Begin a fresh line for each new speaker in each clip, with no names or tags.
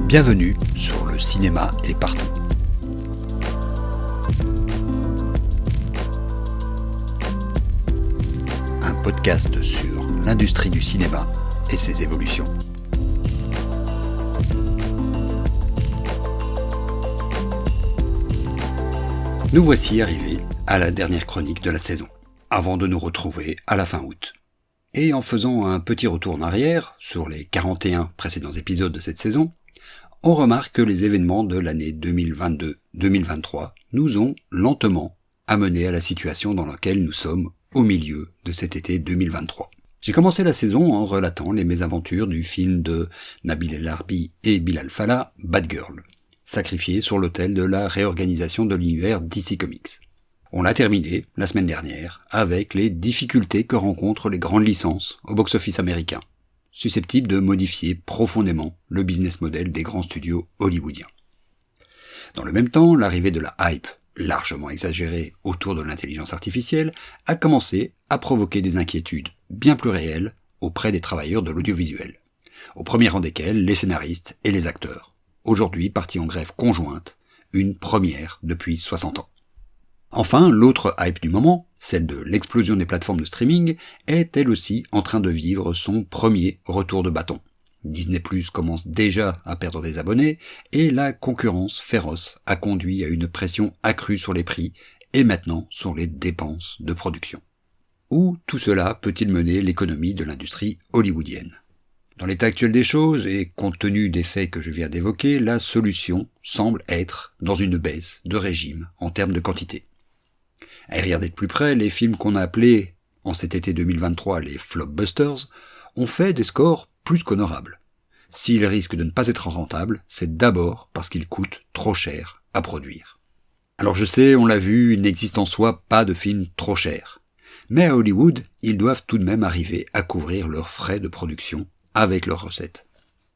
Bienvenue sur Le cinéma est partout. Un podcast sur l'industrie du cinéma et ses évolutions. Nous voici arrivés à la dernière chronique de la saison, avant de nous retrouver à la fin août. Et en faisant un petit retour en arrière, sur les 41 précédents épisodes de cette saison, on remarque que les événements de l'année 2022-2023 nous ont lentement amenés à la situation dans laquelle nous sommes au milieu de cet été 2023. J'ai commencé la saison en relatant les mésaventures du film de Nabil El Arbi et Bilal Fallah, Bad Girl, sacrifié sur l'autel de la réorganisation de l'univers DC Comics. On l'a terminé la semaine dernière avec les difficultés que rencontrent les grandes licences au box-office américain, susceptibles de modifier profondément le business model des grands studios hollywoodiens. Dans le même temps, l'arrivée de la hype, largement exagérée autour de l'intelligence artificielle, a commencé à provoquer des inquiétudes bien plus réelles auprès des travailleurs de l'audiovisuel, au premier rang desquels les scénaristes et les acteurs, aujourd'hui partis en grève conjointe, une première depuis 60 ans. Enfin, l'autre hype du moment, celle de l'explosion des plateformes de streaming, est elle aussi en train de vivre son premier retour de bâton. Disney+ commence déjà à perdre des abonnés, et la concurrence féroce a conduit à une pression accrue sur les prix, et maintenant sur les dépenses de production. Où tout cela peut-il mener l'économie de l'industrie hollywoodienne ? Dans l'état actuel des choses, et compte tenu des faits que je viens d'évoquer, la solution semble être dans une baisse de régime en termes de quantité. À y regarder de plus près, les films qu'on a appelés, en cet été 2023, les flopbusters, ont fait des scores plus qu'honorables. S'ils risquent de ne pas être rentables, c'est d'abord parce qu'ils coûtent trop cher à produire. Alors je sais, on l'a vu, il n'existe en soi pas de films trop chers. Mais à Hollywood, ils doivent tout de même arriver à couvrir leurs frais de production avec leurs recettes.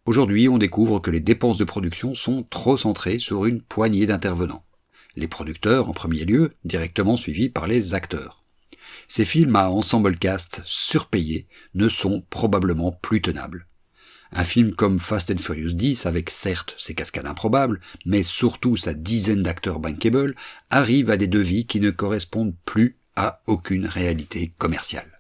Aujourd'hui, on découvre que les dépenses de production sont trop centrées sur une poignée d'intervenants. Les producteurs en premier lieu, directement suivis par les acteurs. Ces films à ensemble cast surpayés ne sont probablement plus tenables. Un film comme Fast and Furious 10, avec certes ses cascades improbables, mais surtout sa dizaine d'acteurs bankable, arrive à des devis qui ne correspondent plus à aucune réalité commerciale.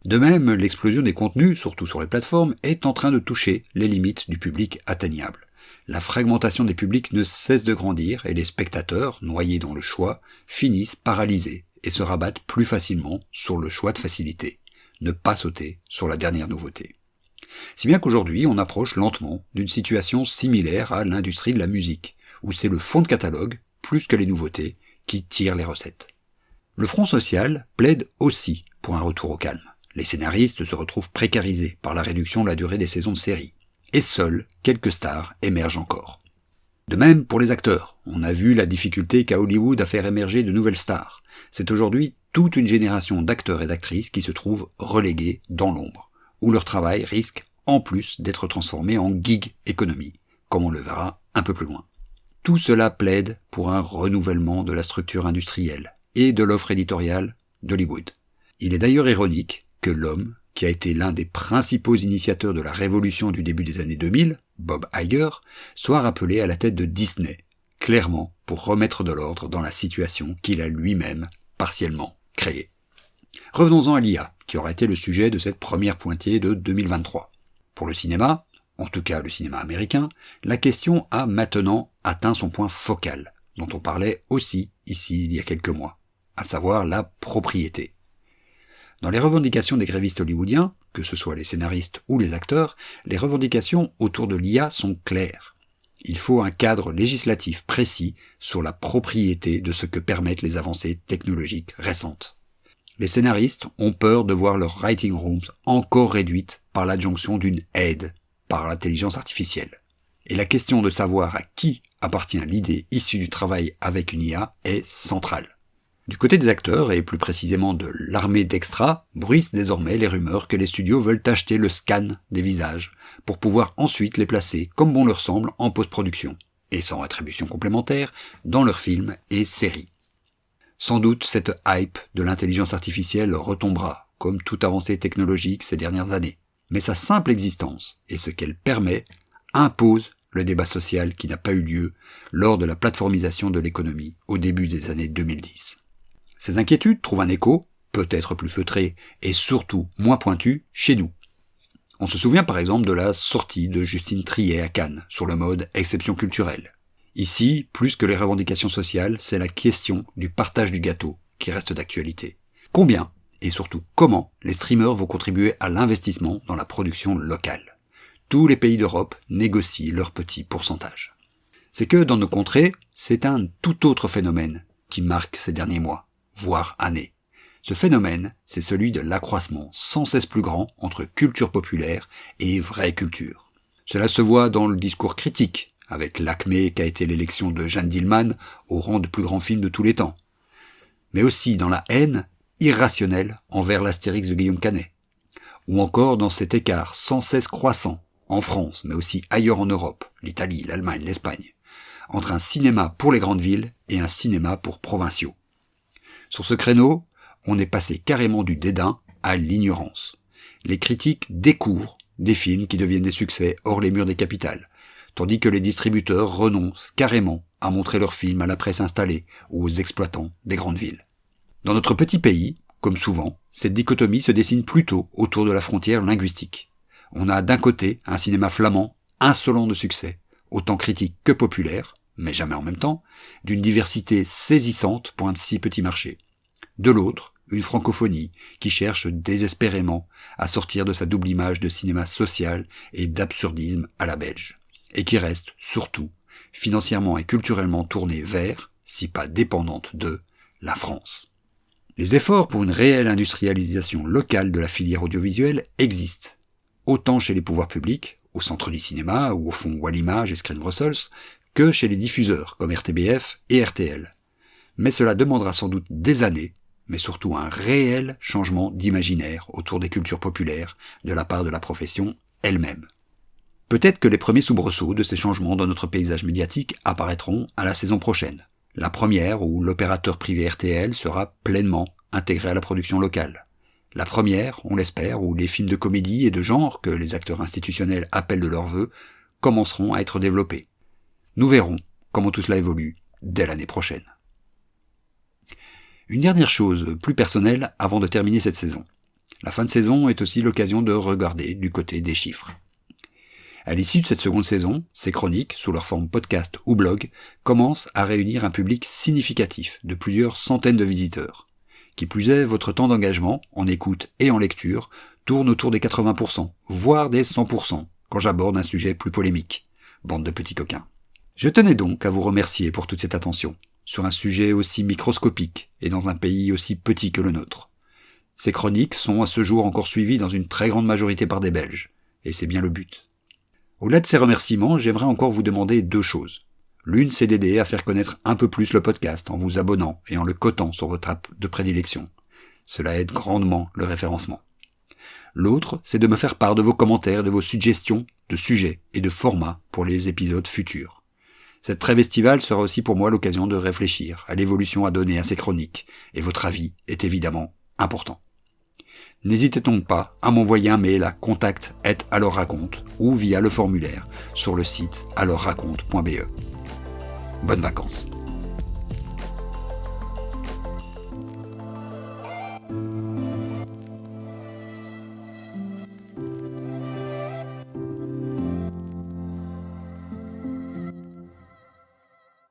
De même, l'explosion des contenus, surtout sur les plateformes, est en train de toucher les limites du public atteignable. La fragmentation des publics ne cesse de grandir et les spectateurs, noyés dans le choix, finissent paralysés et se rabattent plus facilement sur le choix de facilité, ne pas sauter sur la dernière nouveauté. Si bien qu'aujourd'hui, on approche lentement d'une situation similaire à l'industrie de la musique, où c'est le fond de catalogue, plus que les nouveautés, qui tire les recettes. Le Front social plaide aussi pour un retour au calme. Les scénaristes se retrouvent précarisés par la réduction de la durée des saisons de séries. Et seules quelques stars émergent encore. De même pour les acteurs, on a vu la difficulté qu'a Hollywood à faire émerger de nouvelles stars. C'est aujourd'hui toute une génération d'acteurs et d'actrices qui se trouvent relégués dans l'ombre, où leur travail risque en plus d'être transformé en gig économie, comme on le verra un peu plus loin. Tout cela plaide pour un renouvellement de la structure industrielle et de l'offre éditoriale d'Hollywood. Il est d'ailleurs ironique que l'homme qui a été l'un des principaux initiateurs de la révolution du début des années 2000, Bob Iger, soit rappelé à la tête de Disney, clairement pour remettre de l'ordre dans la situation qu'il a lui-même partiellement créée. Revenons-en à l'IA, qui aura été le sujet de cette première pointée de 2023. Pour le cinéma, en tout cas le cinéma américain, la question a maintenant atteint son point focal, dont on parlait aussi ici il y a quelques mois, à savoir la propriété. Dans les revendications des grévistes hollywoodiens, que ce soit les scénaristes ou les acteurs, les revendications autour de l'IA sont claires. Il faut un cadre législatif précis sur la propriété de ce que permettent les avancées technologiques récentes. Les scénaristes ont peur de voir leurs writing rooms encore réduites par l'adjonction d'une aide par l'intelligence artificielle. Et la question de savoir à qui appartient l'idée issue du travail avec une IA est centrale. Du côté des acteurs, et plus précisément de l'armée d'extras, bruissent désormais les rumeurs que les studios veulent acheter le scan des visages, pour pouvoir ensuite les placer, comme bon leur semble, en post-production, et sans rétribution complémentaire, dans leurs films et séries. Sans doute cette hype de l'intelligence artificielle retombera, comme toute avancée technologique ces dernières années. Mais sa simple existence, et ce qu'elle permet, impose le débat social qui n'a pas eu lieu lors de la plateformisation de l'économie au début des années 2010. Ces inquiétudes trouvent un écho, peut-être plus feutré et surtout moins pointu, chez nous. On se souvient par exemple de la sortie de Justine Triet à Cannes sur le mode exception culturelle. Ici, plus que les revendications sociales, c'est la question du partage du gâteau qui reste d'actualité. Combien et surtout comment les streamers vont contribuer à l'investissement dans la production locale? Tous les pays d'Europe négocient leurs petits pourcentages. C'est que dans nos contrées, c'est un tout autre phénomène qui marque ces derniers mois, voire années. Ce phénomène, c'est celui de l'accroissement sans cesse plus grand entre culture populaire et vraie culture. Cela se voit dans le discours critique, avec l'acmé qu'a été l'élection de Jeanne Dielman au rang de plus grand film de tous les temps. Mais aussi dans la haine irrationnelle envers l'Astérix de Guillaume Canet. Ou encore dans cet écart sans cesse croissant, en France, mais aussi ailleurs en Europe, l'Italie, l'Allemagne, l'Espagne, entre un cinéma pour les grandes villes et un cinéma pour provinciaux. Sur ce créneau, on est passé carrément du dédain à l'ignorance. Les critiques découvrent des films qui deviennent des succès hors les murs des capitales, tandis que les distributeurs renoncent carrément à montrer leurs films à la presse installée ou aux exploitants des grandes villes. Dans notre petit pays, comme souvent, cette dichotomie se dessine plutôt autour de la frontière linguistique. On a d'un côté un cinéma flamand insolent de succès, autant critique que populaire, mais jamais en même temps, d'une diversité saisissante pour un si petit marché. De l'autre, une francophonie qui cherche désespérément à sortir de sa double image de cinéma social et d'absurdisme à la belge, et qui reste, surtout, financièrement et culturellement tournée vers, si pas dépendante de, la France. Les efforts pour une réelle industrialisation locale de la filière audiovisuelle existent, autant chez les pouvoirs publics, au centre du cinéma ou au fond Wallimage et Screen Brussels, que chez les diffuseurs comme RTBF et RTL. Mais cela demandera sans doute des années, mais surtout un réel changement d'imaginaire autour des cultures populaires de la part de la profession elle-même. Peut-être que les premiers soubresauts de ces changements dans notre paysage médiatique apparaîtront à la saison prochaine. La première où l'opérateur privé RTL sera pleinement intégré à la production locale. La première, on l'espère, où les films de comédie et de genre que les acteurs institutionnels appellent de leur vœu commenceront à être développés. Nous verrons comment tout cela évolue dès l'année prochaine. Une dernière chose plus personnelle avant de terminer cette saison. La fin de saison est aussi l'occasion de regarder du côté des chiffres. À l'issue de cette seconde saison, ces chroniques, sous leur forme podcast ou blog, commencent à réunir un public significatif de plusieurs centaines de visiteurs. Qui plus est, votre temps d'engagement, en écoute et en lecture, tourne autour des 80%, voire des 100%, quand j'aborde un sujet plus polémique. Bande de petits coquins. Je tenais donc à vous remercier pour toute cette attention, sur un sujet aussi microscopique et dans un pays aussi petit que le nôtre. Ces chroniques sont à ce jour encore suivies dans une très grande majorité par des Belges, et c'est bien le but. Au-delà de ces remerciements, j'aimerais encore vous demander deux choses. L'une, c'est d'aider à faire connaître un peu plus le podcast en vous abonnant et en le cotant sur votre app de prédilection. Cela aide grandement le référencement. L'autre, c'est de me faire part de vos commentaires, de vos suggestions de sujets et de formats pour les épisodes futurs. Cette trêve estivale sera aussi pour moi l'occasion de réfléchir à l'évolution à donner à ces chroniques, et votre avis est évidemment important. N'hésitez donc pas à m'envoyer un mail à contact@aloresraconte ou via le formulaire sur le site aloresraconte.be. Bonnes vacances.